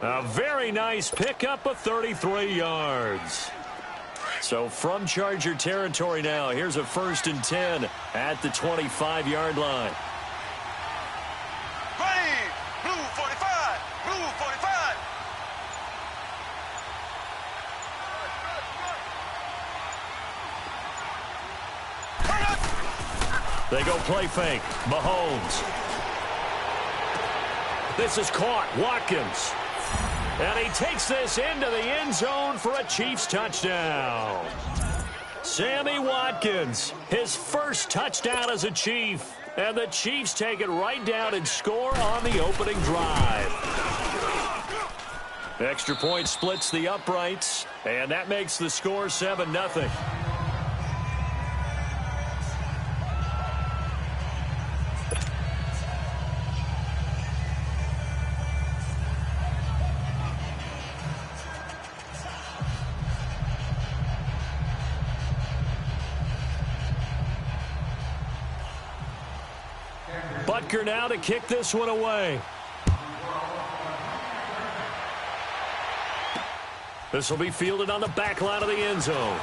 A very nice pickup of 33 yards. So from Charger territory now, here's a 1st and 10 at the 25-yard line. Green, blue 45, blue 45. They go play fake. Mahomes. This is caught. Watkins. And he takes this into the end zone for a Chiefs touchdown. Sammy Watkins, his first touchdown as a Chief. And the Chiefs take it right down and score on the opening drive. Extra point splits the uprights, and that makes the score 7-0. Butker now to kick this one away. This will be fielded on the back line of the end zone.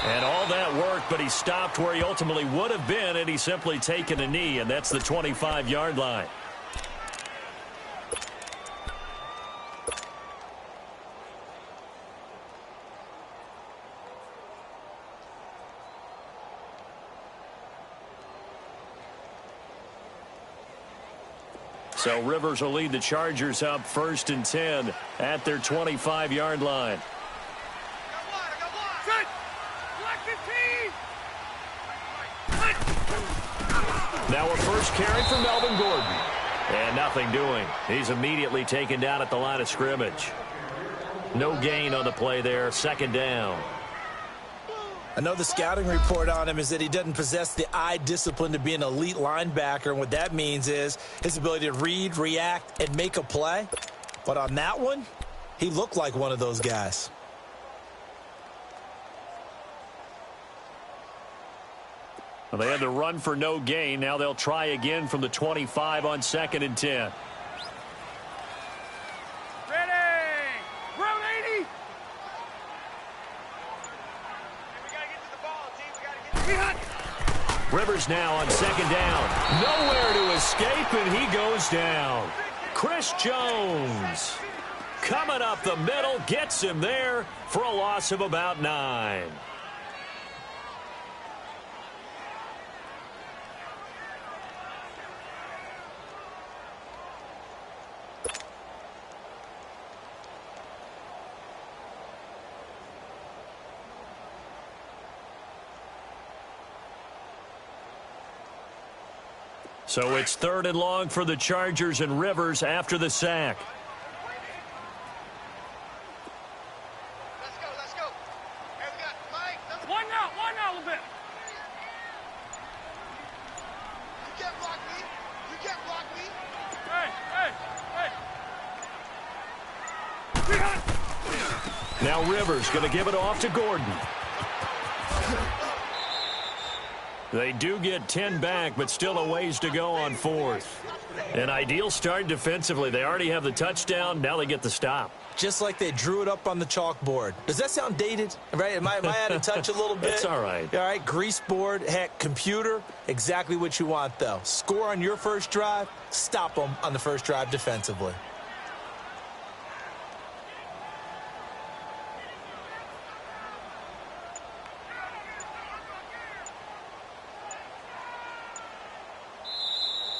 And all that work, but he stopped where he ultimately would have been, and he's simply taken a knee, and that's the 25-yard line. So Rivers will lead the Chargers up 1st and 10 at their 25-yard line. Now a first carry for Melvin Gordon. And nothing doing. He's immediately taken down at the line of scrimmage. No gain on the play there. 2nd down. I know the scouting report on him is that he doesn't possess the eye discipline to be an elite linebacker, and what that means is his ability to read, react, and make a play. But on that one, he looked like one of those guys. Well, they had to run for no gain. Now they'll try again from the 25 on 2nd and 10. Rivers now on 2nd down. Nowhere to escape, and he goes down. Chris Jones coming up the middle, gets him there for a loss of about 9. So it's 3rd and long for the Chargers, and Rivers after the sack. Let's go. Hey, we got Mike. One now a little bit. You can't block me. You can't block me. Hey. Now Rivers going to give it off to Gordon. They do get 10 back, but still a ways to go on 4th. An ideal start defensively. They already have the touchdown. Now they get the stop. Just like they drew it up on the chalkboard. Does that sound dated? Right? Am I out of touch a little bit? That's all right. All right, grease board, heck, computer, exactly what you want, though. Score on your first drive, stop them on the first drive defensively.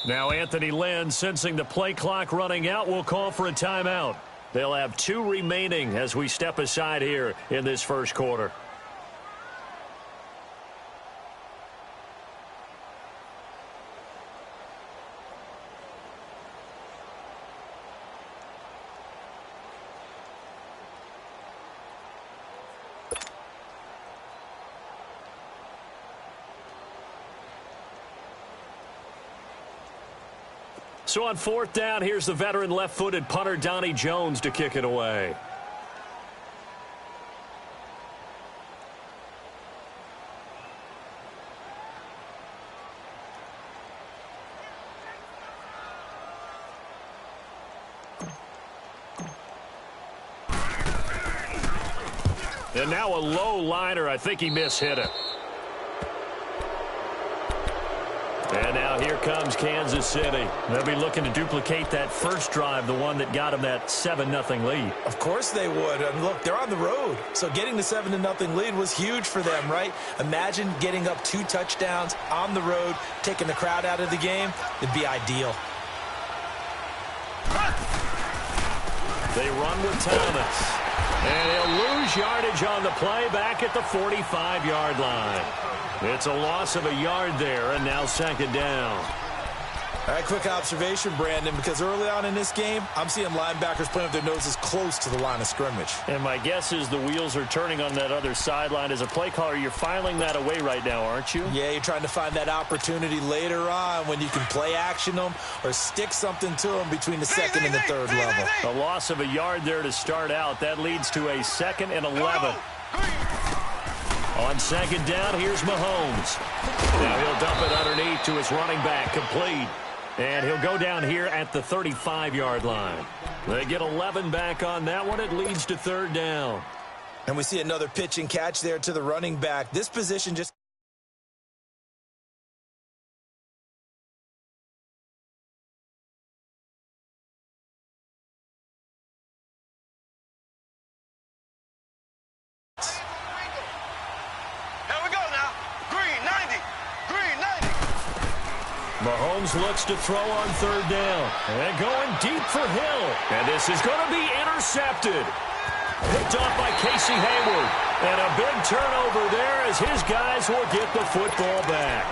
Now Anthony Lynn, sensing the play clock running out, will call for a timeout. They'll have 2 remaining as we step aside here in this first quarter. So on 4th down, here's the veteran left-footed punter Donnie Jones to kick it away. And now a low liner. I think he mishit it. And now here comes Kansas City. They'll be looking to duplicate that first drive, the one that got them that 7-0 lead. Of course they would. And look, they're on the road. So getting the 7-0 lead was huge for them, right? Imagine getting up 2 touchdowns on the road, taking the crowd out of the game. It'd be ideal. They run with Thomas. And he'll lose yardage on the play back at the 45-yard line. It's a loss of a yard there, and now second down. All right, quick observation, Brandon, because early on in this game, I'm seeing linebackers playing with their noses close to the line of scrimmage. And my guess is the wheels are turning on that other sideline. As a play caller, you're filing that away right now, aren't you? Yeah, you're trying to find that opportunity later on when you can play action them or stick something to them between the second and the third level. A loss of a yard there to start out. That leads to a 2nd and 11. On second down, here's Mahomes. Now he'll dump it underneath to his running back, complete. And he'll go down here at the 35-yard line. They get 11 back on that one. It leads to third down. And we see another pitch and catch there to the running back. This position just... Mahomes looks to throw on third down. And going deep for Hill. And this is going to be intercepted. Picked off by Casey Hayward. And a big turnover there as his guys will get the football back.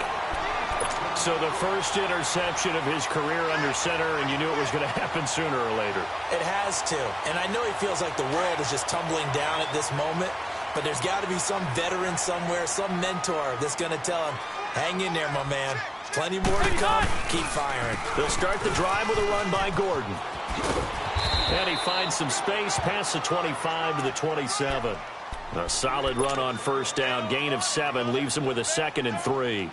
So the first interception of his career under center, and you knew it was going to happen sooner or later. It has to. And I know he feels like the world is just tumbling down at this moment. But there's got to be some veteran somewhere, some mentor that's going to tell him, hang in there, my man. Plenty more to come. Keep firing. They'll start the drive with a run by Gordon. And he finds some space past the 25 to the 27. A solid run on first down. Gain of 7 leaves him with a 2nd and 3.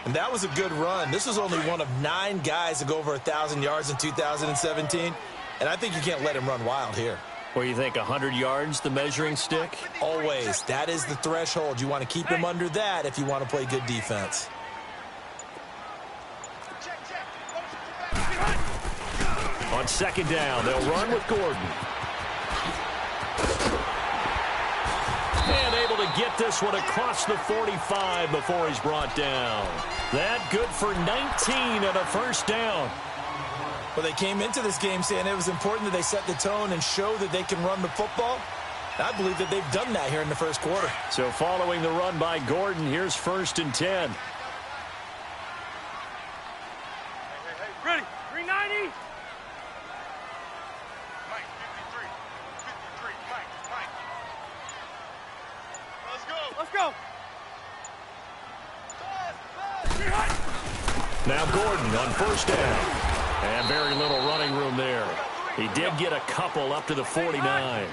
And that was a good run. This was only one of 9 guys to go over 1,000 yards in 2017. And I think you can't let him run wild here. Or you think 100 yards, the measuring stick? Always. That is the threshold. You want to keep him under that if you want to play good defense. On second down, they'll run with Gordon. And able to get this one across the 45 before he's brought down. That good for 19 and a first down. Well, they came into this game saying it was important that they set the tone and show that they can run the football. I believe that they've done that here in the first quarter. So following the run by Gordon, here's 1st and 10. Ready. 390. Mike, 53, Mike. Let's go. Now Gordon on first down. And very little running room there. He did get a couple up to the 49.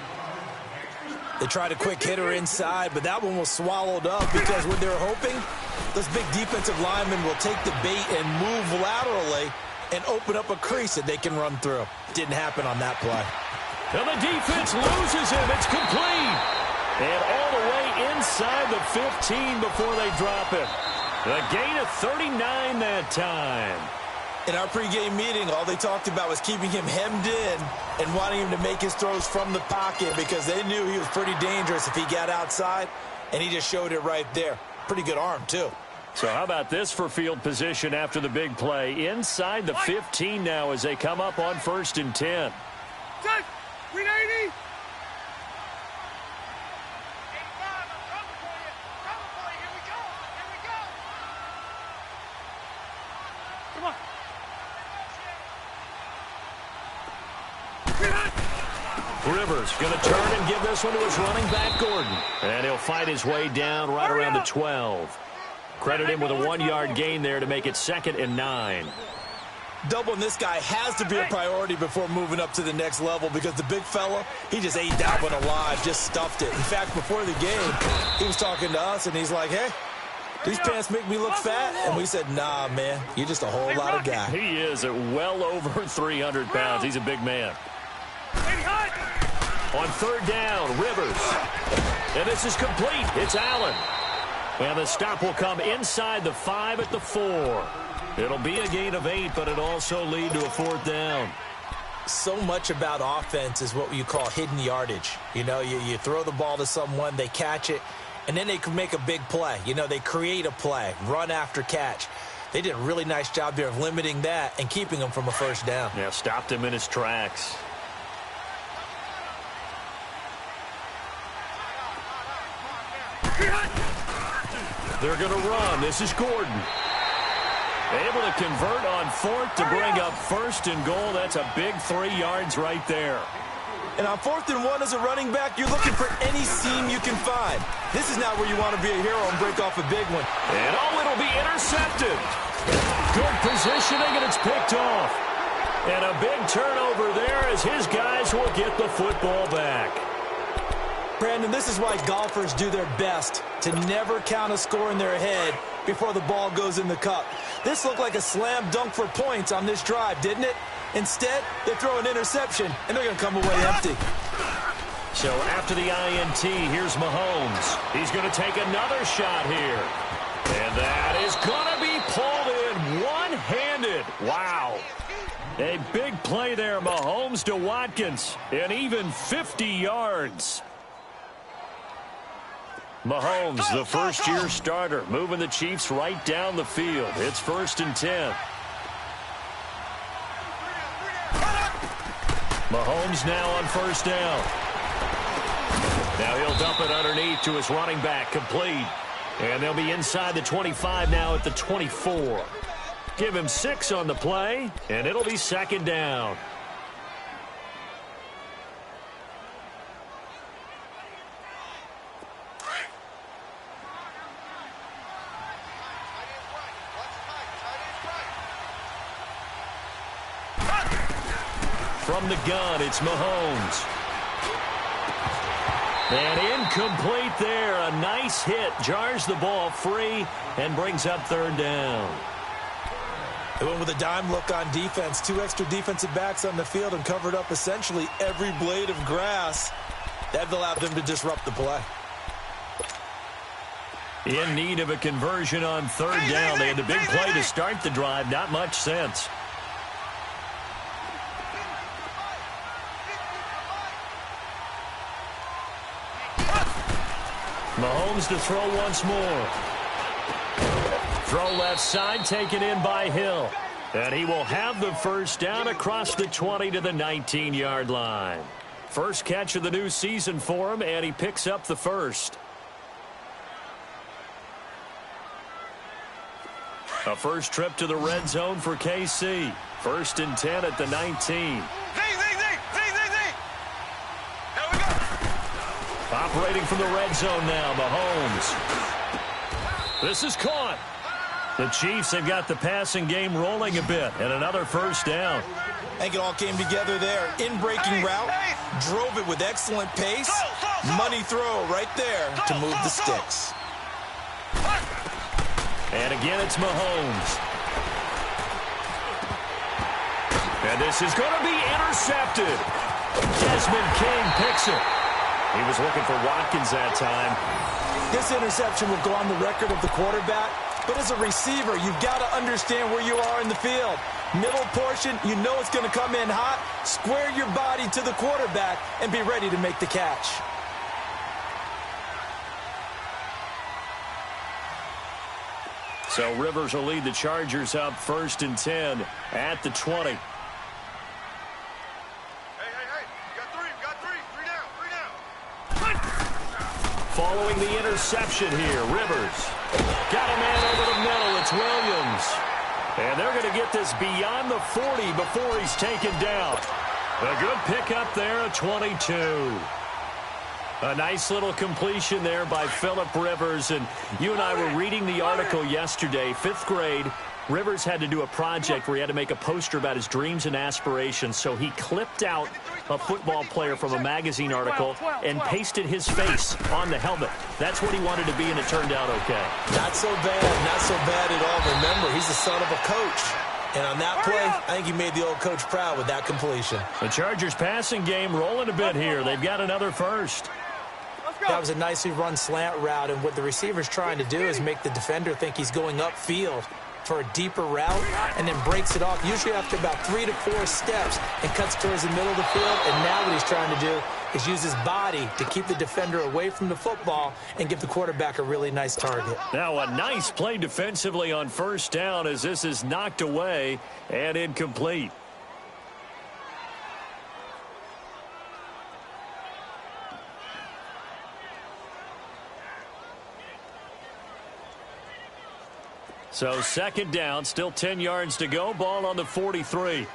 They tried a quick hitter inside, but that one was swallowed up because what they're hoping, those big defensive linemen will take the bait and move laterally and open up a crease that they can run through. Didn't happen on that play. And the defense loses him. It's complete. And all the way inside the 15 before they drop it. A gain of 39 that time. In our pregame meeting, all they talked about was keeping him hemmed in and wanting him to make his throws from the pocket because they knew he was pretty dangerous if he got outside, and he just showed it right there. Pretty good arm, too. So how about this for field position after the big play? Inside the 15 now as they come up on 1st and 10. 390. Rivers going to turn and give this one to his running back, Gordon. And he'll fight his way down right around the 12. Credit him with a 1-yard gain there to make it 2nd and 9. Doubling this guy has to be a priority before moving up to the next level because the big fella, he just ate that one alive, just stuffed it. In fact, before the game, he was talking to us, and he's like, hey, these pants make me look fat. And we said, nah, man, you're just a whole lot of guy. He is at well over 300 pounds. He's a big man. On third down, Rivers. And this is complete. It's Allen. And the stop will come inside the 5 at the 4. It'll be a gain of 8, but it also lead to a 4th down. So much about offense is what you call hidden yardage. You know, you throw the ball to someone, they catch it, and then they can make a big play. You know, they create a play, run after catch. They did a really nice job there of limiting that and keeping him from a 1st down. Yeah, stopped him in his tracks. They're going to run. This is Gordon. Able to convert on 4th to bring up 1st and goal. That's a big 3 yards right there. And on 4th and 1 as a running back, you're looking for any seam you can find. This is not where you want to be a hero and break off a big one. And it'll be intercepted. Good positioning, and it's picked off. And a big turnover there as his guys will get the football back. Brandon, this is why golfers do their best to never count a score in their head before the ball goes in the cup. This looked like a slam dunk for points on this drive, didn't it? Instead, they throw an interception, and they're going to come away empty. So after the INT, here's Mahomes. He's going to take another shot here. And that is going to be pulled in one-handed. Wow. A big play there, Mahomes to Watkins, and even 50 yards. Mahomes, the first-year starter, moving the Chiefs right down the field. It's 1st and 10. Mahomes now on 1st down. Now he'll dump it underneath to his running back, complete. And they'll be inside the 25 now at the 24. Give him 6 on the play, and it'll be 2nd down. From the gun, it's Mahomes. And incomplete there. A nice hit. Jars the ball free and brings up 3rd down. They went with a dime look on defense. 2 extra defensive backs on the field and covered up essentially every blade of grass. That allowed them to disrupt the play. In need of a conversion on 3rd down. They had the big play to start the drive. Not much sense. Mahomes to throw once more. Throw left side, taken in by Hill. And he will have the 1st down across the 20 to the 19-yard line. First catch of the new season for him, and he picks up the 1st. A first trip to the red zone for KC. 1st and 10 at the 19. Operating from the red zone now, Mahomes. This is caught. The Chiefs have got the passing game rolling a bit, and another 1st down. I think it all came together there. In-breaking route, drove it with excellent pace. Money throw right there to move the sticks. And again, it's Mahomes. And this is going to be intercepted. Desmond King picks it. He was looking for Watkins that time. This interception will go on the record of the quarterback, but as a receiver, you've got to understand where you are in the field. Middle portion, you know it's going to come in hot. Square your body to the quarterback and be ready to make the catch. So Rivers will lead the Chargers up 1st and 10 at the 20. Following the interception here, Rivers got a man over the middle. It's Williams. And they're going to get this beyond the 40 before he's taken down. A good pickup there at 22. A nice little completion there by Phillip Rivers. And you and I were reading the article yesterday, 5th grade. Rivers had to do a project where he had to make a poster about his dreams and aspirations. So he clipped out a football player from a magazine article and pasted his face on the helmet. That's what he wanted to be, and it turned out okay. Not so bad at all. Remember, he's the son of a coach. And on that play, I think he made the old coach proud with that completion. The Chargers passing game rolling a bit here. They've got another 1st. That was a nicely run slant route, and what the receiver's trying to do is make the defender think he's going upfield for a deeper route and then breaks it off, usually after about 3 to 4 steps, and cuts towards the middle of the field. And now what he's trying to do is use his body to keep the defender away from the football and give the quarterback a really nice target. Now a nice play defensively on first down as this is knocked away and incomplete. So second down, still 10 yards to go. Ball on the 43.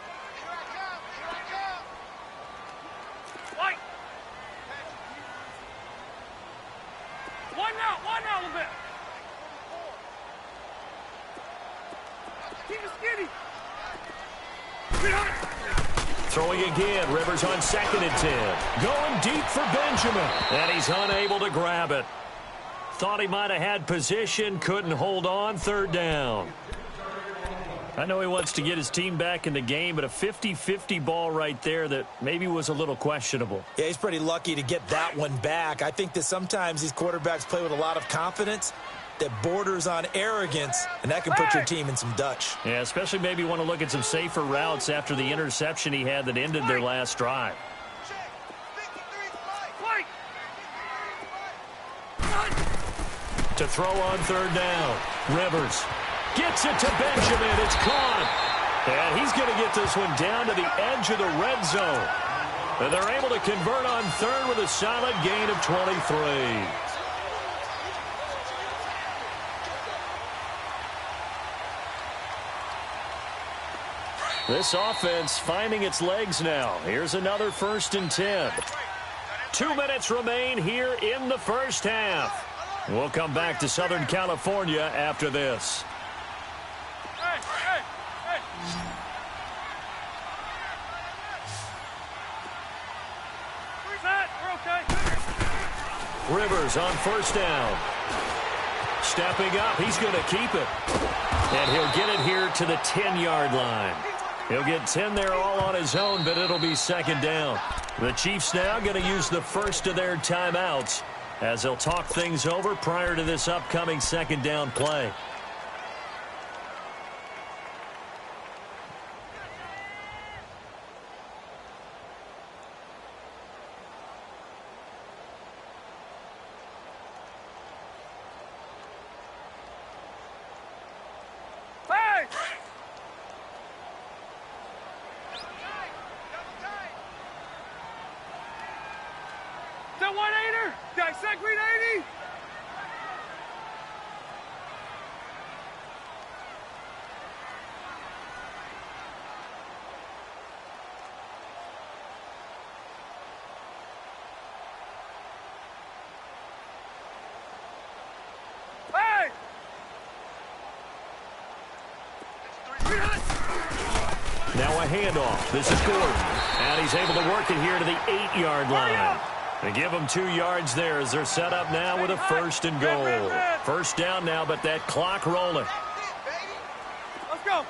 One now, a little bit. Keep it skinny. Throwing again. Rivers on 2nd and 10. Going deep for Benjamin. And he's unable to grab it. Thought he might have had position, couldn't hold on. 3rd down. I know he wants to get his team back in the game, but a 50-50 ball right there that maybe was a little questionable. Yeah, he's pretty lucky to get that one back. I think that sometimes these quarterbacks play with a lot of confidence that borders on arrogance, and that can put your team in some Dutch. Yeah, especially maybe want to look at some safer routes after the interception he had that ended their last drive. To throw on 3rd down. Rivers gets it to Benjamin. It's caught. And he's going to get this one down to the edge of the red zone. And they're able to convert on 3rd with a solid gain of 23. This offense finding its legs now. Here's another 1st and 10. 2 minutes remain here in the first half. We'll come back to Southern California after this. Hey. Reset. We're okay. Rivers on 1st down. Stepping up. He's going to keep it. And he'll get it here to the 10-yard line. He'll get 10 there all on his own, but it'll be 2nd down. The Chiefs now going to use the first of their timeouts as they'll talk things over prior to this upcoming 2nd down play. Hey! That 180er? Dissect 380? Hey! Now a handoff. This is Gordon. And he's able to work it here to the 8-yard line. They give them 2 yards there as they're set up now with a 1st and goal. 1st down now, but that clock rolling. Let's go.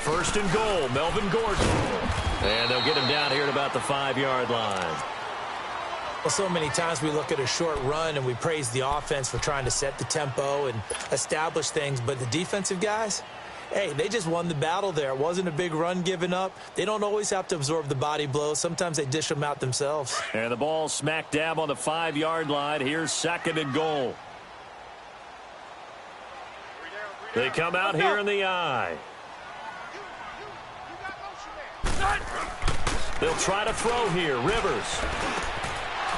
1st and goal, Melvin Gordon. And they'll get him down here at about the 5-yard line. Well, so many times we look at a short run and we praise the offense for trying to set the tempo and establish things, but the defensive guys, hey, they just won the battle there. It wasn't a big run given up. They don't always have to absorb the body blows. Sometimes they dish them out themselves. And the ball smack dab on the 5-yard line. Here's 2nd and goal. They come out here in the eye. They'll try to throw here. Rivers.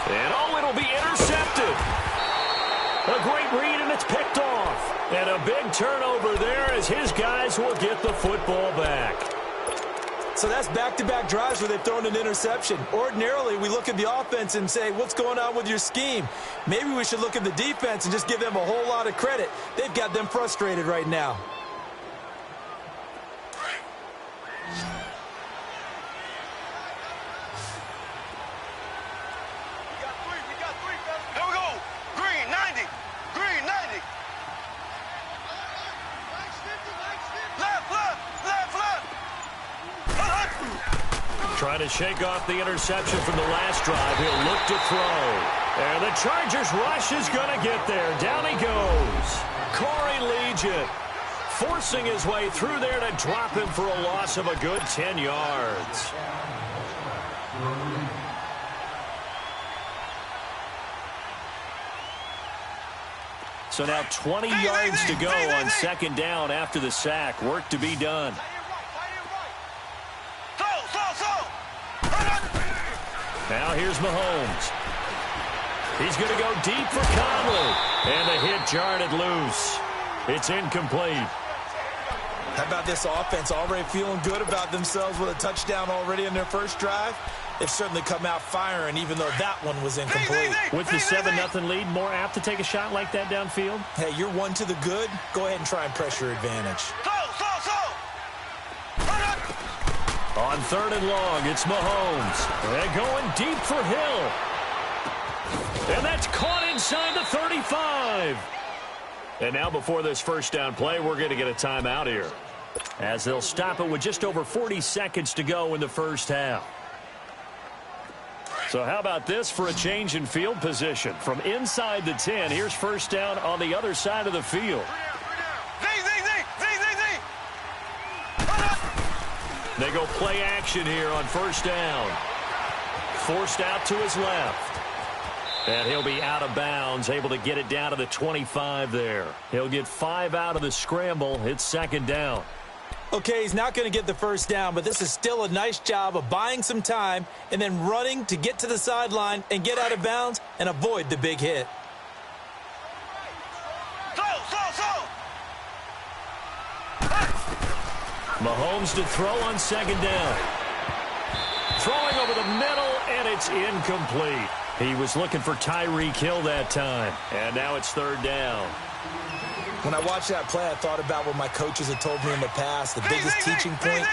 And, oh, it'll be intercepted. A great read, and it's picked off. And a big turnover there as his guys will get the football back. So that's back-to-back drives where they've thrown an interception. Ordinarily, we look at the offense and say, what's going on with your scheme? Maybe we should look at the defense and just give them a whole lot of credit. They've got them frustrated right now. Here we go. Green, 90. Green, 90. Left. Trying Trying to shake off the interception from the last drive. He'll look to throw. And the Chargers rush is going to get there. Down he goes. Corey Legion forcing his way through there to drop him for a loss of a good 10 yards. So now 20 yards to go on second down after the sack. Work to be done. Now here's Mahomes. He's going to go deep for Conley. And the hit jarred it loose. It's incomplete. How about this offense already feeling good about themselves with a touchdown already in their first drive? They've certainly come out firing, even though that one was incomplete. With the 7-0 lead, more apt to take a shot like that downfield? Hey, you're one to the good. Go ahead and try and press your advantage. On third and long, it's Mahomes. They're going deep for Hill. And that's caught inside the 35. And now before this first down play, we're going to get a timeout here, as they'll stop it with just over 40 seconds to go in the first half. So how about this for a change in field position? From inside the 10, here's first down on the other side of the field. They go play action here on first down. Forced out to his left. And he'll be out of bounds, able to get it down to the 25 there. He'll get 5 out of the scramble. It's second down. Okay, he's not going to get the first down, but this is still a nice job of buying some time and then running to get to the sideline and get out of bounds and avoid the big hit. Mahomes to throw on second down. Throwing over the middle, and it's incomplete. He was looking for Tyreek Hill that time. And now it's third down. When I watched that play, I thought about what my coaches had told me in the past. The biggest teaching point,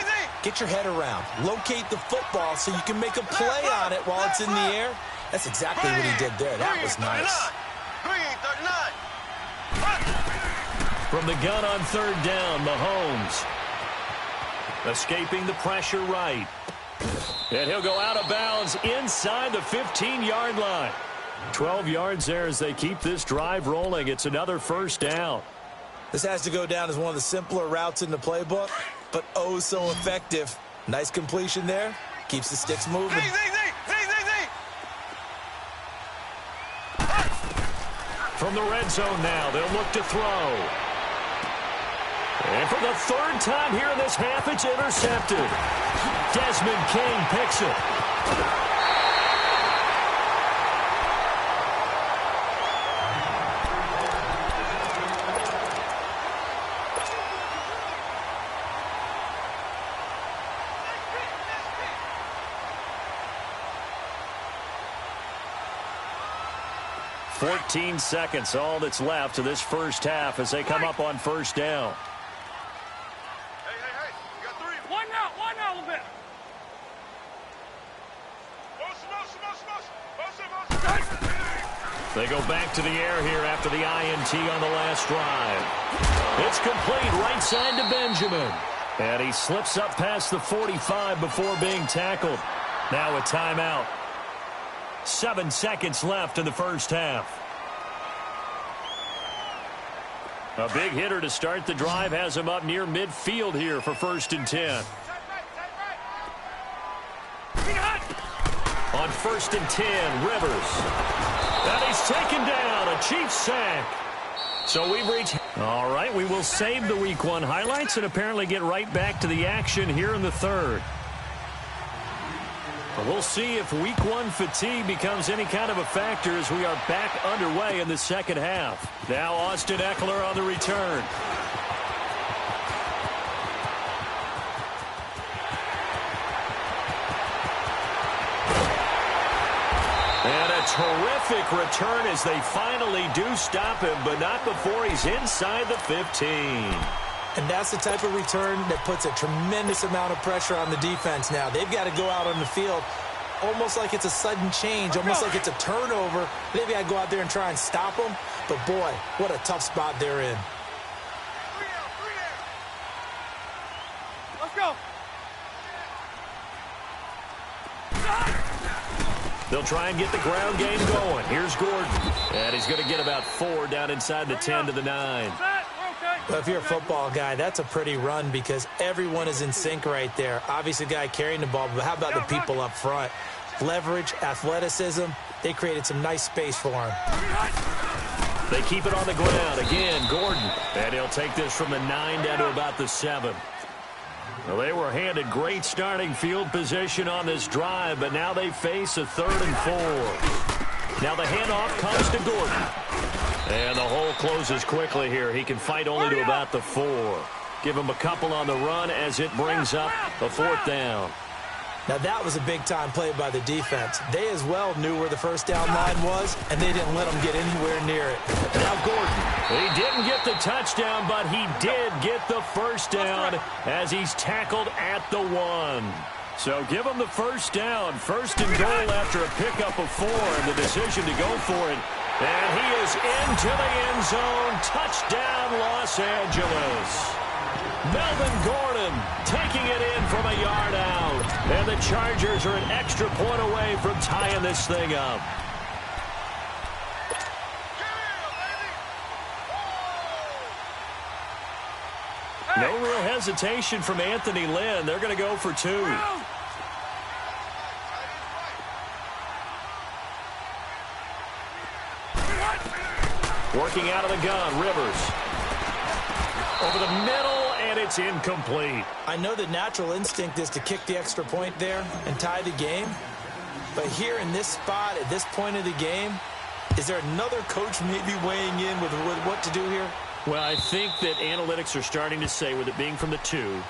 get your head around. Locate the football so you can make a play on it while it's in the air. That's exactly what he did there. That was nice. From the gun on third down, Mahomes. Escaping the pressure right. And he'll go out of bounds inside the 15-yard line. 12 yards there as they keep this drive rolling. It's another first down. This has to go down as one of the simpler routes in the playbook, but oh so effective. Nice completion there. Keeps the sticks moving. From the red zone now, they'll look to throw. And for the third time here in this half, it's intercepted. Desmond King picks it. "14 seconds, all that's left to this first half as they come up on first down. Hey, you got 3. One now, a little bit. They go back to the air here after the INT on the last drive. It's complete right side to Benjamin. And he slips up past the 45 before being tackled. Now a timeout. 7 seconds left in the first half. A big hitter to start the drive has him up near midfield here for first and 10. On first and 10, Rivers. And he's taken down, a Chiefs sack. So we've reached... All right, we will save the Week 1 highlights and apparently get right back to the action here in the third. We'll see if Week 1 fatigue becomes any kind of a factor as we are back underway in the second half. Now Austin Eckler on the return. And a terrific return as they finally do stop him, but not before he's inside the 15. And that's the type of return that puts a tremendous amount of pressure on the defense now. They've got to go out on the field almost like it's a sudden change, almost like it's a turnover. They've got to go out there and try and stop them. But, boy, what a tough spot they're in. Let's go. They'll try and get the ground game going. Here's Gordon. And he's going to get about 4 down inside the 10 to the 9. Well, if you're a football guy, that's a pretty run because everyone is in sync right there. Obviously, the guy carrying the ball, but how about the people up front? Leverage, athleticism, they created some nice space for him. They keep it on the ground. Again, Gordon. And he'll take this from the 9 down to about the 7. Well, they were handed great starting field position on this drive, but now they face a 3rd and 4. Now the handoff comes to Gordon. And the hole closes quickly here. He can fight only to about the 4. Give him a couple on the run as it brings up a 4th down. Now that was a big-time play by the defense. They as well knew where the first down line was, and they didn't let them get anywhere near it. Now Gordon, he didn't get the touchdown, but he did get the first down as he's tackled at the 1. So give him the first down. 1st and goal after a pickup of 4, and the decision to go for it. And he is into the end zone. Touchdown, Los Angeles. Melvin Gordon taking it in from a yard out. And the Chargers are an extra point away from tying this thing up. No real hesitation from Anthony Lynn. They're going to go for 2. Working out of the gun, Rivers. Over the middle, and it's incomplete. I know the natural instinct is to kick the extra point there and tie the game. But here in this spot, at this point of the game, is there another coach maybe weighing in with what to do here? Well, I think that analytics are starting to say, with it being from the 2,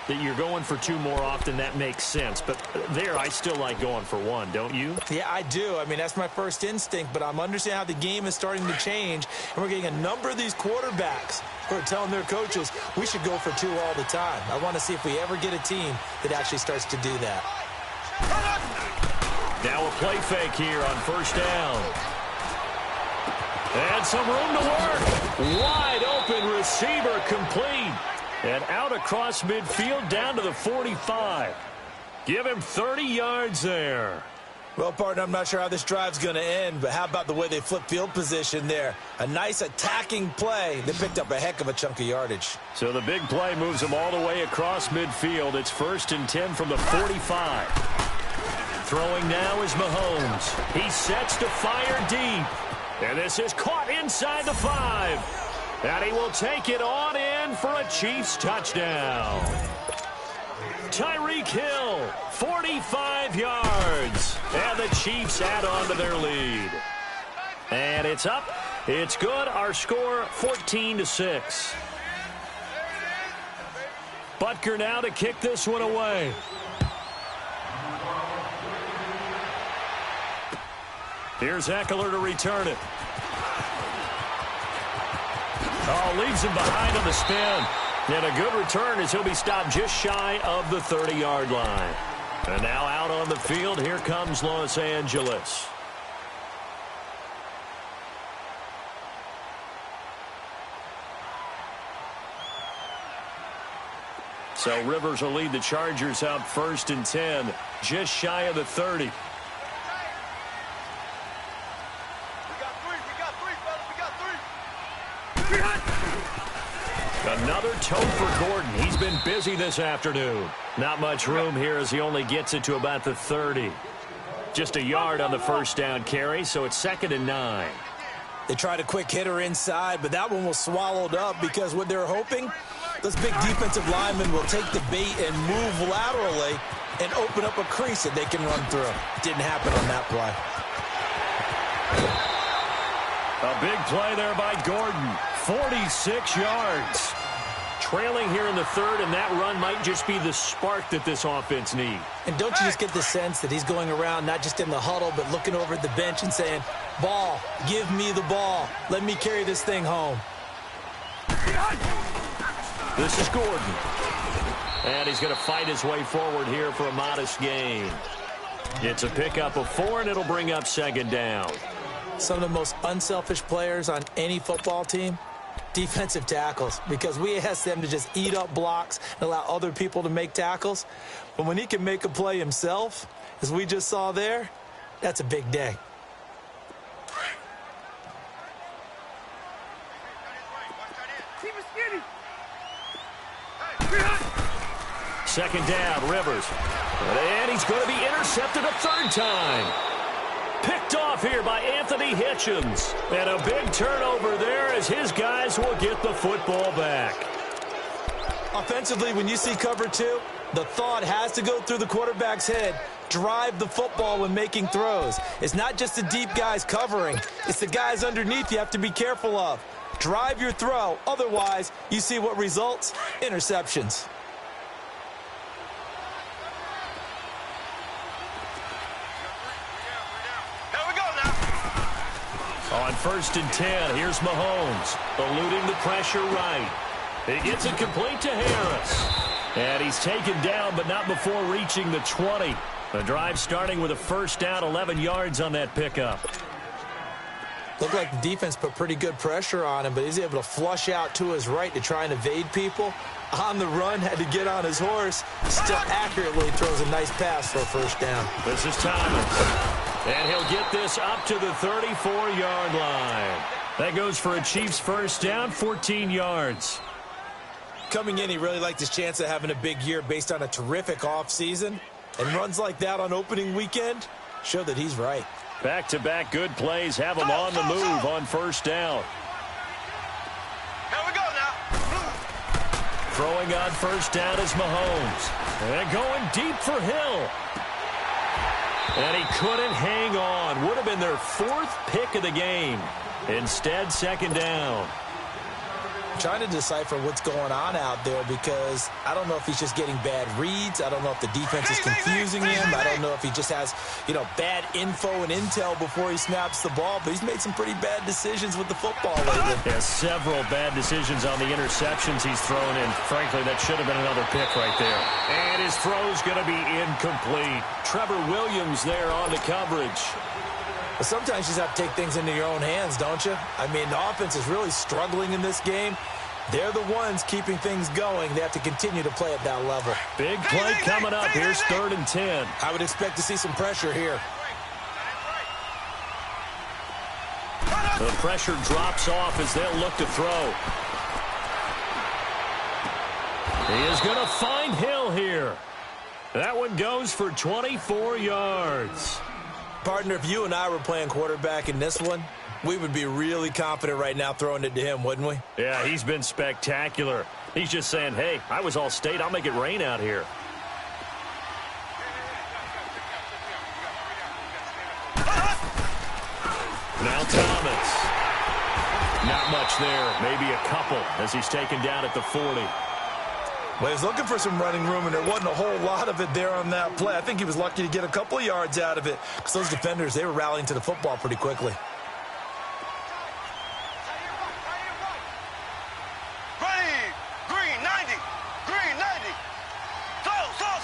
that you're going for 2 more often. That makes sense. But there, I still like going for 1, don't you? Yeah, I do. I mean, that's my first instinct, but I'm understanding how the game is starting to change, and we're getting a number of these quarterbacks who are telling their coaches, we should go for 2 all the time. I want to see if we ever get a team that actually starts to do that. Now a play fake here on 1st down. And some room to work. Wide open receiver complete. And out across midfield down to the 45. Give him 30 yards there. Well, partner, I'm not sure how this drive's going to end, but how about the way they flip field position there? A nice attacking play. They picked up a heck of a chunk of yardage. So the big play moves them all the way across midfield. It's 1st and 10 from the 45. Throwing now is Mahomes. He sets to fire deep. And this is caught inside the 5. And he will take it on in for a Chiefs touchdown. Tyreek Hill, 45 yards. And the Chiefs add on to their lead. And it's up. It's good. Our score, 14-6. Butker now to kick this one away. Here's Eckler to return it. Oh, leaves him behind on the spin. And a good return as he'll be stopped just shy of the 30-yard line. And now out on the field, here comes Los Angeles. So Rivers will lead the Chargers out 1st and 10, just shy of the 30. Another toe for Gordon. He's been busy this afternoon. Not much room here as he only gets it to about the 30. Just a yard on the 1st down carry, so it's 2nd and 9. They tried a quick hitter inside, but that one was swallowed up because what they're hoping, those big defensive linemen will take the bait and move laterally and open up a crease that they can run through. Didn't happen on that play. A big play there by Gordon. 46 yards. Trailing here in the 3rd, and that run might just be the spark that this offense needs. And don't you just get the sense that he's going around not just in the huddle, but looking over at the bench and saying, ball, give me the ball. Let me carry this thing home. This is Gordon. And he's going to fight his way forward here for a modest gain. It's a pickup of 4, and it'll bring up 2nd down. Some of the most unselfish players on any football team, defensive tackles, because we ask them to just eat up blocks and allow other people to make tackles. But when he can make a play himself, as we just saw there, that's a big day. Keep it skinny. Second down, Rivers. And he's going to be intercepted a third time. Picked off here by Anthony Hitchens. And a big turnover there as his guys will get the football back. Offensively, when you see cover two, the thought has to go through the quarterback's head. Drive the football when making throws. It's not just the deep guys covering. It's the guys underneath you have to be careful of. Drive your throw. Otherwise, you see what results? Interceptions. Here we go now. On 1st and 10, here's Mahomes, eluding the pressure right. He gets it complete to Harris. And he's taken down, but not before reaching the 20. The drive starting with a first down, 11 yards on that pickup. Looked like the defense put pretty good pressure on him, but he's able to flush out to his right to try and evade people. On the run, had to get on his horse. Still accurately throws a nice pass for a first down. This is Thomas. And he'll get this up to the 34-yard line. That goes for a Chiefs first down, 14 yards. Coming in, he really liked his chance of having a big year based on a terrific offseason. And runs like that on opening weekend show that he's right. Back-to-back good plays have him on the move on first down. Here we go now. Throwing on first down is Mahomes. And going deep for Hill. And he couldn't hang on. Would have been their 4th pick of the game. Instead, second down. Trying to decipher what's going on out there because I don't know if he's just getting bad reads. I don't know if the defense is confusing him. I don't know if he just has, bad info and intel before he snaps the ball. But he's made some pretty bad decisions with the football lately. Yeah, several bad decisions on the interceptions he's thrown in. Frankly, that should have been another pick right there. And his throw's going to be incomplete. Trevor Williams there on the coverage. But sometimes you just have to take things into your own hands, don't you? I mean, the offense is really struggling in this game. They're the ones keeping things going. They have to continue to play at that level. Big play coming up. Here's 3rd and 10. I would expect to see some pressure here. The pressure drops off as they'll look to throw. He is going to find Hill here. That one goes for 24 yards. Partner, if you and I were playing quarterback in this one, we would be really confident right now throwing it to him, wouldn't we? Yeah, he's been spectacular. He's just saying, hey, I was all state. I'll make it rain out here. Now Thomas. Not much there. Maybe a couple as he's taken down at the 40. Well, he's looking for some running room, and there wasn't a whole lot of it there on that play. I think he was lucky to get a couple of yards out of it because those defenders, they were rallying to the football pretty quickly. Green 90. Green 90.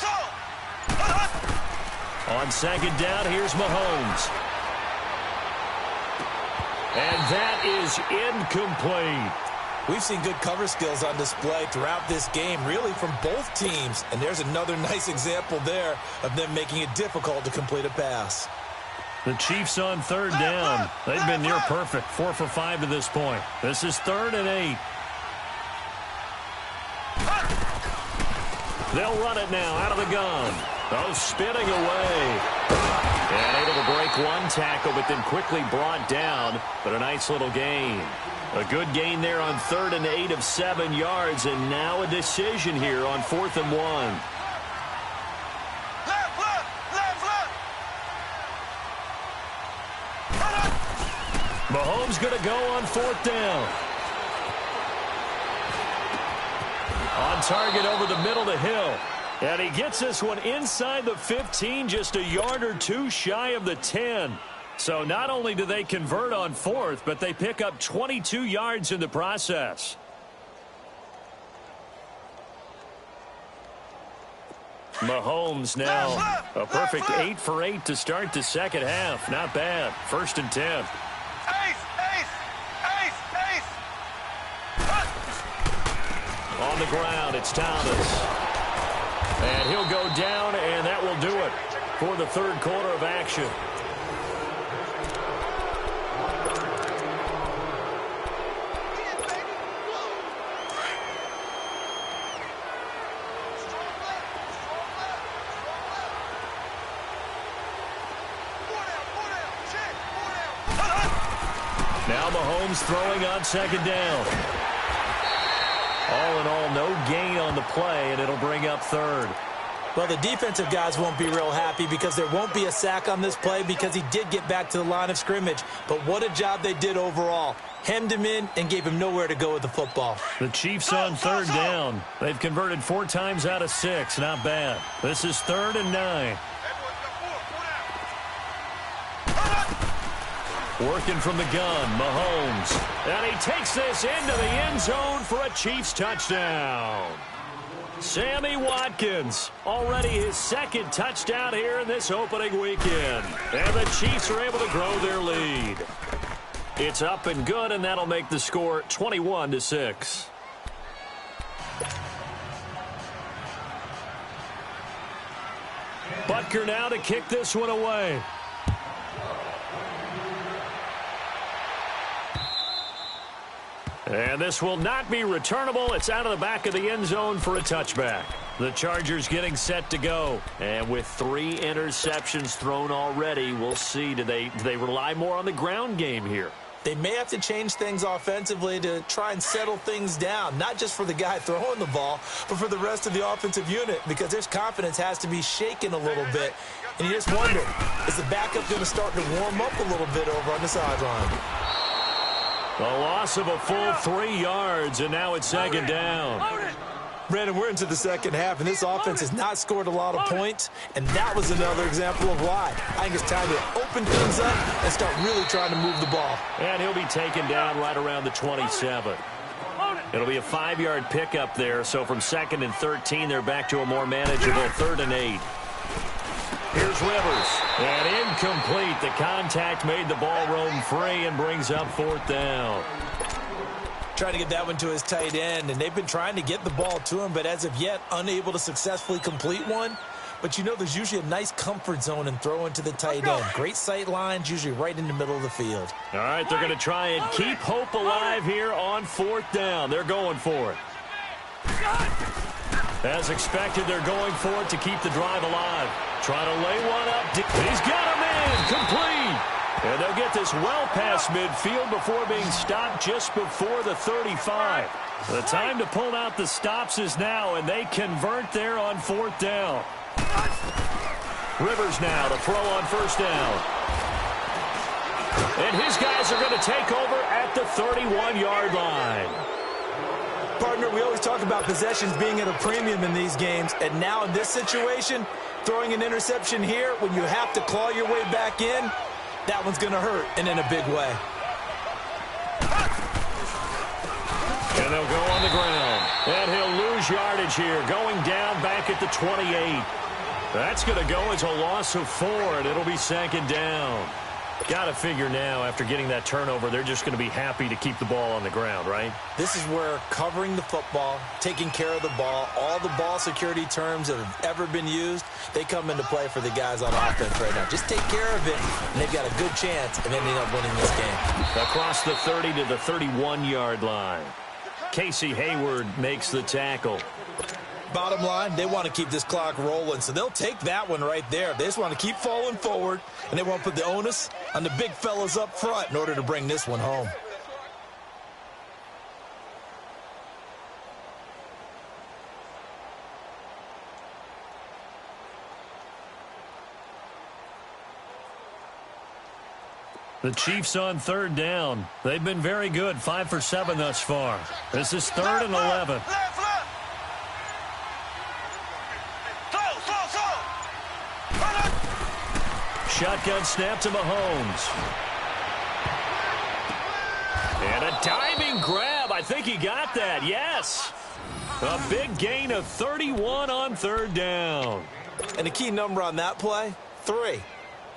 Slow. On second down, here's Mahomes. And that is incomplete. We've seen good cover skills on display throughout this game, really from both teams. And there's another nice example there of them making it difficult to complete a pass. The Chiefs on 3rd down. They've been near perfect, 4 for 5 to this point. This is 3rd and 8. They'll run it now out of the gun. Oh, spinning away. And able to break one tackle, but then quickly brought down. But a nice little gain. A good gain there on 3rd and 8 of 7 yards, and now a decision here on 4th and 1. Mahomes going to go on 4th down. On target over the middle to Hill. And he gets this one inside the 15, just a yard or two shy of the 10. So not only do they convert on 4th, but they pick up 22 yards in the process. Mahomes now a perfect 8 for 8 to start the second half. Not bad. 1st and 10. On the ground, it's Thomas. And he'll go down, and that will do it for the 3rd quarter of action. Now Mahomes throwing on second down. All in all, no gain on the play, and it'll bring up third. Well, the defensive guys won't be real happy because there won't be a sack on this play because he did get back to the line of scrimmage. But what a job they did overall. Hemmed him in and gave him nowhere to go with the football. The Chiefs on third down. They've converted 4 times out of 6. Not bad. This is 3rd and 9. Working from the gun, Mahomes. And he takes this into the end zone for a Chiefs touchdown. Sammy Watkins, already his 2nd touchdown here in this opening weekend. And the Chiefs are able to grow their lead. It's up and good, and that'll make the score 21-6. Butker now to kick this one away. And this will not be returnable. It's out of the back of the end zone for a touchback. The Chargers getting set to go. And with 3 interceptions thrown already, we'll see. Do they rely more on the ground game here? They may have to change things offensively to try and settle things down, not just for the guy throwing the ball, but for the rest of the offensive unit, because their confidence has to be shaken a little bit. And you just wonder, is the backup going to start to warm up a little bit over on the sideline? A loss of a full 3 yards, and now it's 2nd down. Brandon, we're into the second half, and this offense has not scored a lot of points, and that was another example of why. I think it's time to open things up and start really trying to move the ball. And he'll be taken down right around the 27. It'll be a 5-yard pickup there, so from 2nd and 13, they're back to a more manageable 3rd and 8. Here's Rivers. And incomplete. The contact made the ball roam free and brings up 4th down. Trying to get that one to his tight end, and they've been trying to get the ball to him, but as of yet, unable to successfully complete one. But you know there's usually a nice comfort zone in throwing to the tight end. Great sight lines, usually right in the middle of the field. All right, they're going to try and keep hope alive here on 4th down. They're going for it. As expected, they're going for it to keep the drive alive. Trying to lay one up. He's got him in. Complete. And they'll get this well past midfield before being stopped just before the 35. The time to pull out the stops is now, and they convert there on 4th down. Rivers now to throw on 1st down. And his guys are going to take over at the 31-yard line. Partner, we always talk about possessions being at a premium in these games, and now in this situation, throwing an interception here when you have to claw your way back in, that one's going to hurt, and in a big way. And they'll go on the ground. And he'll lose yardage here, going down back at the 28. That's going to go as a loss of 4, and it'll be 2nd down. Got to figure now, after getting that turnover, they're just going to be happy to keep the ball on the ground, right? This is where covering the football, taking care of the ball, all the ball security terms that have ever been used, they come into play for the guys on offense right now. Just take care of it, and they've got a good chance of ending up winning this game. Across the 30 to the 31-yard line. Casey Hayward makes the tackle. Bottom line, they want to keep this clock rolling, so they'll take that one right there. They just want to keep falling forward, and they want to put the onus on the big fellas up front in order to bring this one home. The Chiefs on 3rd down. They've been very good, 5 for 7 thus far. This is 3rd and 11. Shotgun snap to Mahomes. And a diving grab. I think he got that. Yes. A big gain of 31 on 3rd down. And the key number on that play, 3.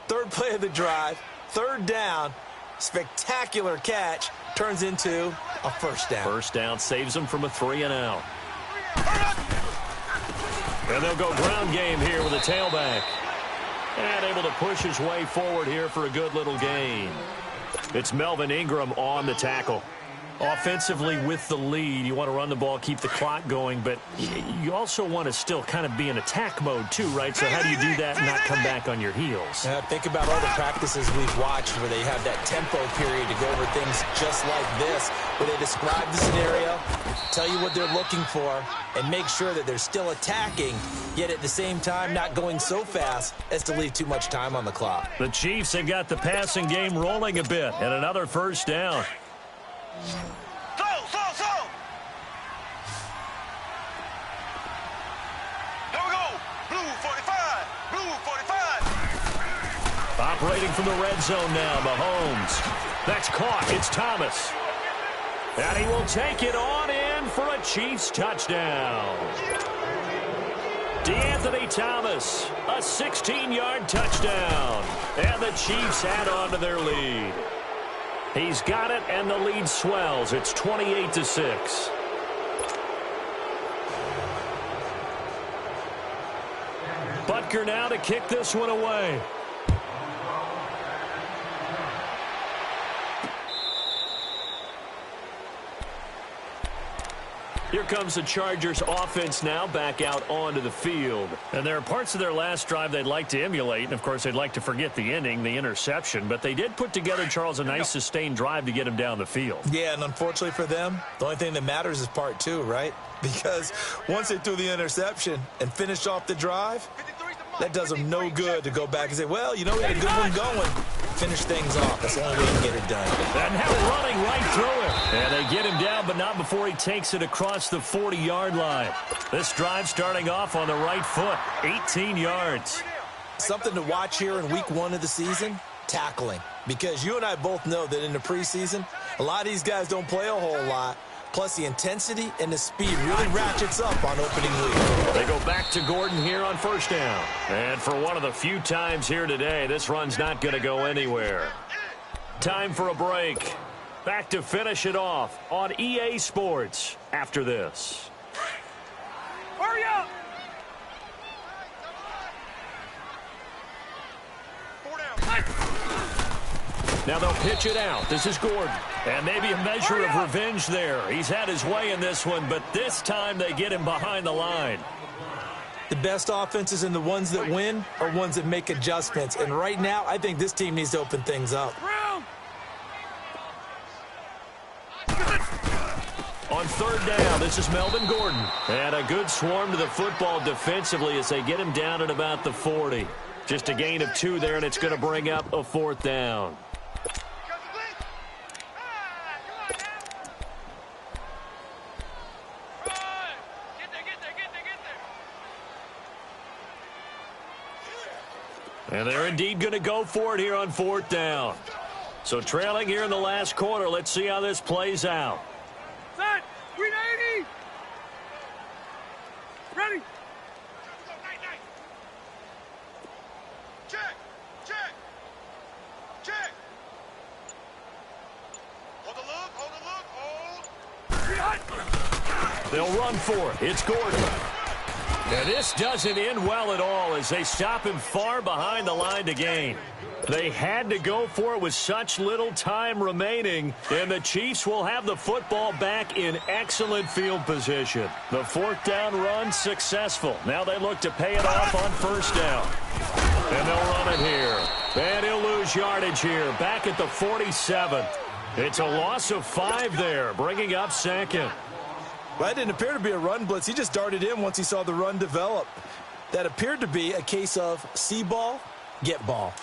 3rd play of the drive, 3rd down, spectacular catch, turns into a 1st down. 1st down saves them from a 3-and-out. And they'll go ground game here with a tailback. And able to push his way forward here for a good little gain. It's Melvin Ingram on the tackle. Offensively with the lead, you want to run the ball, keep the clock going, but you also want to still kind of be in attack mode too, right? So how do you do that and not come back on your heels? Think about all the practices we've watched where they have that tempo period to go over things just like this, where they describe the scenario, tell you what they're looking for, and make sure that they're still attacking, yet at the same time not going so fast as to leave too much time on the clock. The Chiefs have got the passing game rolling a bit, and another first down. Slow. Here we go. Blue 45. Blue 45. Operating from the red zone now, Mahomes. That's caught. It's Thomas. And he will take it on in for a Chiefs touchdown. DeAnthony Thomas, a 16-yard touchdown. And the Chiefs add on to their lead. He's got it, and the lead swells. It's 28-6. Butker now to kick this one away. Here comes the Chargers offense now back out onto the field. And there are parts of their last drive they'd like to emulate. And, of course, they'd like to forget the ending, the interception. But they did put together, Charles, a nice sustained drive to get him down the field. Yeah, and unfortunately for them, the only thing that matters is part two, right? Because once they threw the interception and finished off the drive, that does them no good to go back and say, well, you know, we had a good one going. Finish things off. That's the only way you can get it done. And now running right through it. And they get him down, but not before he takes it across the 40-yard line. This drive starting off on the right foot, 18 yards. Something to watch here in week 1 of the season, tackling. Because you and I both know that in the preseason, a lot of these guys don't play a whole lot. Plus, the intensity and the speed really ratchets up on opening week. They go back to Gordon here on first down. And for one of the few times here today, this run's not going to go anywhere. Time for a break. Back to finish it off on EA Sports after this. Hurry up! Now they'll pitch it out. This is Gordon. And maybe a measure of revenge there. He's had his way in this one, but this time they get him behind the line. The best offenses and the ones that win are ones that make adjustments. And right now, I think this team needs to open things up. On third down, this is Melvin Gordon. And a good swarm to the football defensively as they get him down at about the 40. Just a gain of 2 there, and it's going to bring up a fourth down. And they're indeed going to go for it here on fourth down. So trailing here in the last quarter. Let's see how this plays out. Set! 380! Ready! Check. Hold. They'll run for it. It's Gordon. And this doesn't end well at all as they stop him far behind the line to gain. They had to go for it with such little time remaining, and the Chiefs will have the football back in excellent field position. The fourth down run successful. Now they look to pay it off on first down. And they'll run it here. And he'll lose yardage here, back at the 47. It's a loss of 5 there, bringing up second. Well, that didn't appear to be a run blitz. He just darted in once he saw the run develop. That appeared to be a case of see ball, get ball.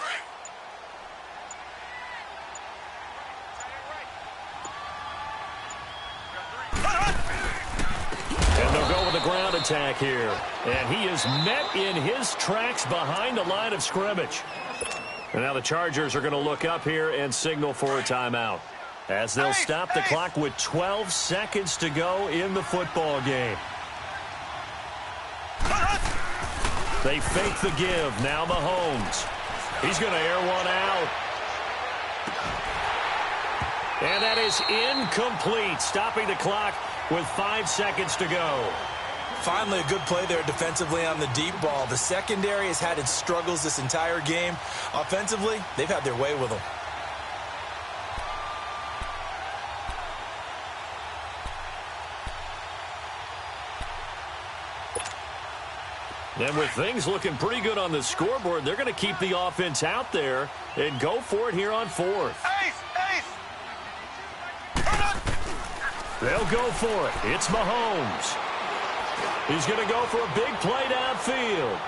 And they'll go with a ground attack here. And he is met in his tracks behind the line of scrimmage. And now the Chargers are going to look up here and signal for a timeout, as they'll stop the clock with 12 seconds to go in the football game. They fake the give. Now Mahomes. He's going to air one out. And that is incomplete, stopping the clock with 5 seconds to go. Finally, a good play there defensively on the deep ball. The secondary has had its struggles this entire game. Offensively, they've had their way with them. And with things looking pretty good on the scoreboard, they're going to keep the offense out there and go for it here on fourth. Ace! Ace! They'll go for it. It's Mahomes. He's going to go for a big play downfield.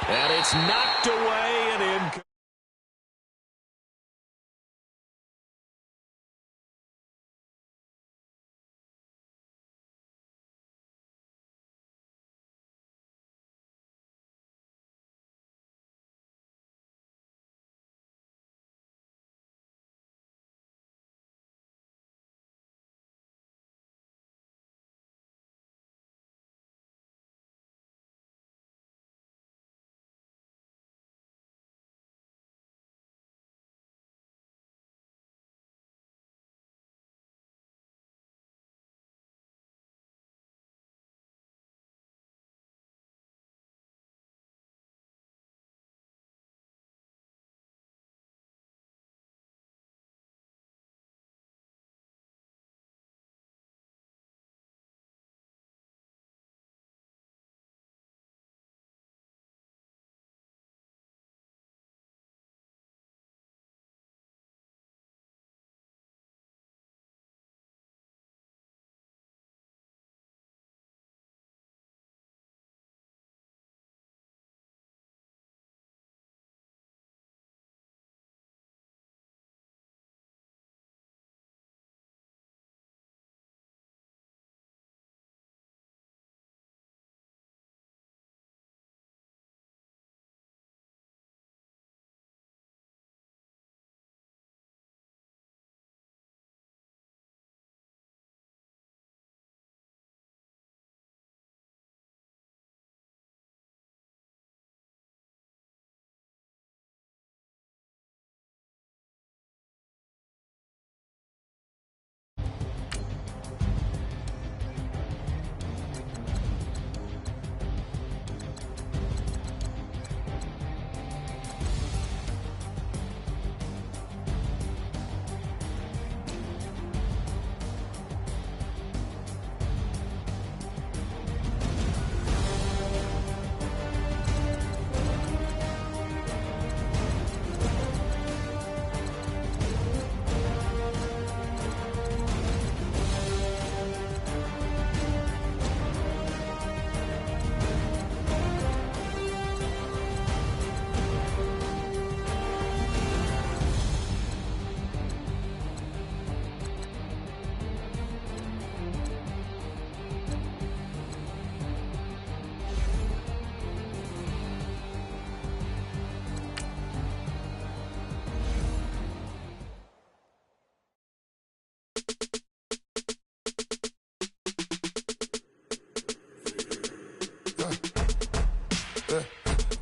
And it's knocked away and in.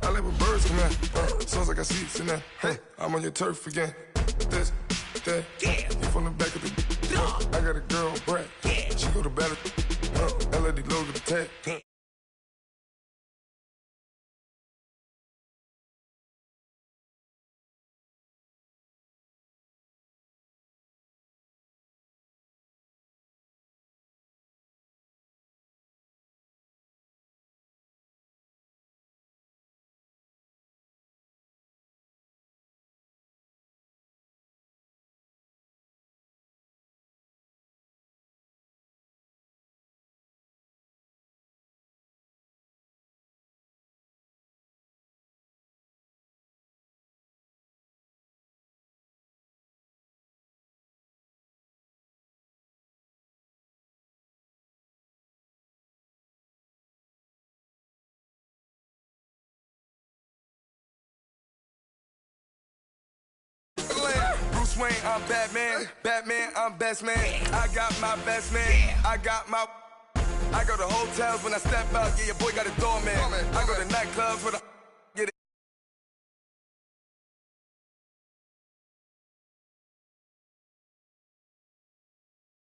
I like when birds come in. Sounds like I seats in there. Hey, I'm on your turf again. This, that, you from the back of the. I got a girl, Brad. She go to battle. LED logo the tag. Bruce Wayne, I'm Batman. Batman, I'm best man. I got my best man. I go to hotels when I step out. Yeah, your boy got a doorman. I go to nightclubs with a